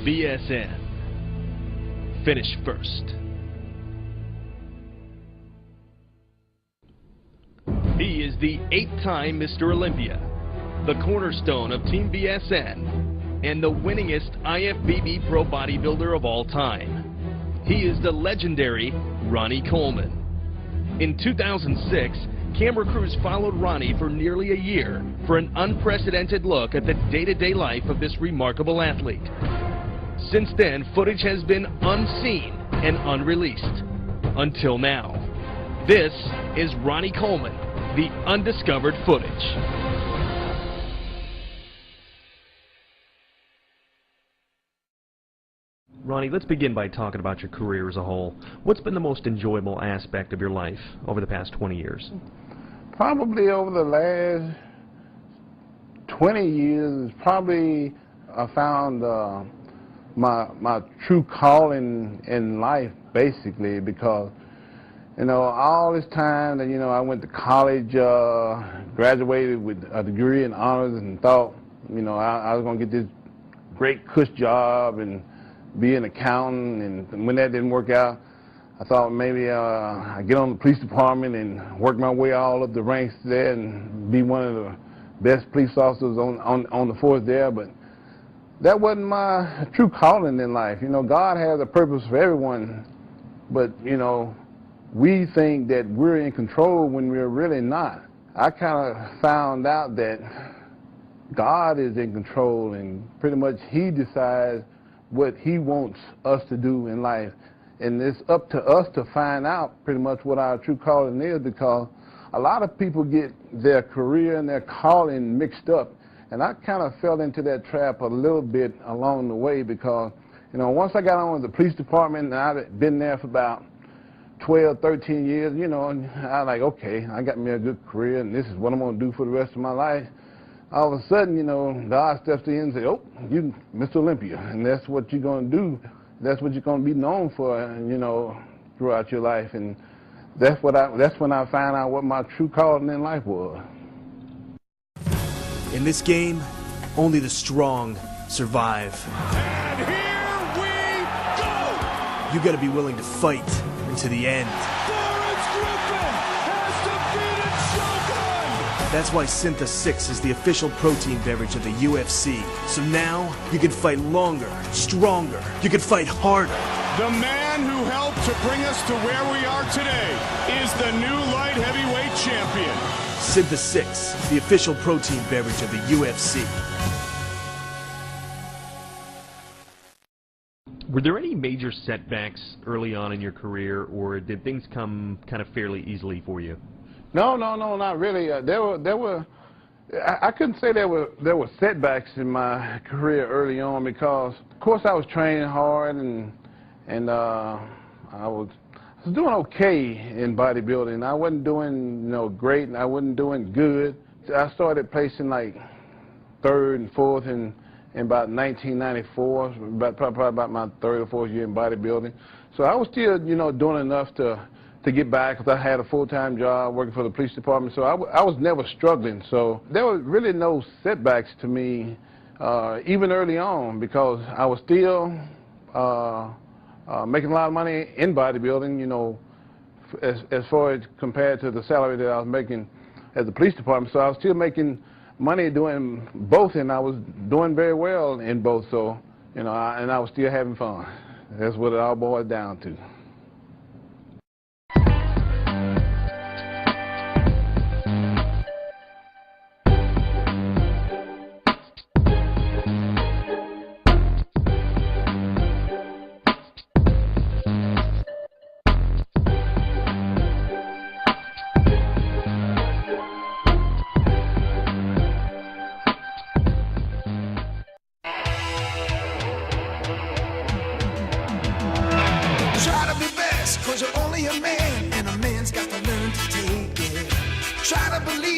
BSN. Finish first. He is the 8-time Mr. Olympia, the cornerstone of Team BSN, and the winningest IFBB pro bodybuilder of all time. He is the legendary Ronnie Coleman. In 2006, camera crews followed Ronnie for nearly a year for an unprecedented look at the day-to-day life of this remarkable athlete. Since then, footage has been unseen and unreleased. Until now. This is Ronnie Coleman, the undiscovered footage. Ronnie, let's begin by talking about your career as a whole. What's been the most enjoyable aspect of your life over the past 20 years? Probably over the last 20 years, probably I found my true calling in life, basically, because, you know, all this time that, you know, I went to college, graduated with a degree in honors and thought, you know, I was going to get this great cush job and be an accountant, and when that didn't work out, I thought maybe I'd get on the police department and work my way all up the ranks there and be one of the best police officers on the force there, but that wasn't my true calling in life. You know, God has a purpose for everyone, but, you know, we think that we're in control when we're really not. I kind of found out that God is in control, and pretty much He decides what He wants us to do in life. And it's up to us to find out pretty much what our true calling is, because a lot of people get their career and their calling mixed up. And I kind of fell into that trap a little bit along the way, because, you know, once I got on with the police department, and I've been there for about 12, 13 years, you know, and I like, okay, I got me a good career, and this is what I'm going to do for the rest of my life. All of a sudden, you know, God steps in and says, oh, you Mr. Olympia, and that's what you're going to do. That's what you're going to be known for, you know, throughout your life. And that's when I found out what my true calling in life was. In this game, only the strong survive. And here we go! You gotta be willing to fight to the end. That's why Syntha 6 is the official protein beverage of the UFC. So now, you can fight longer, stronger, you can fight harder. The man who helped to bring us to where we are today is the new light heavyweight champion. Syntha 6, the official protein beverage of the UFC. Were there any major setbacks early on in your career, or did things come kind of fairly easily for you? No, not really. There were. I couldn't say there were setbacks in my career early on, because, of course, I was training hard, and I was doing okay in bodybuilding. I wasn't doing, you know, great, and I wasn't doing good. I started placing like third and fourth in about 1994, probably about my third or fourth year in bodybuilding. So I was still, you know, doing enough to get by, because I had a full-time job working for the police department, so I was never struggling. So there were really no setbacks to me, even early on, because I was still making a lot of money in bodybuilding, you know, as far as compared to the salary that I was making at the police department. So I was still making money doing both, and I was doing very well in both. So, you know, and I was still having fun. That's what it all boiled down to. Try to be best, cause you're only a man, and a man's got to learn to take it. Try to believe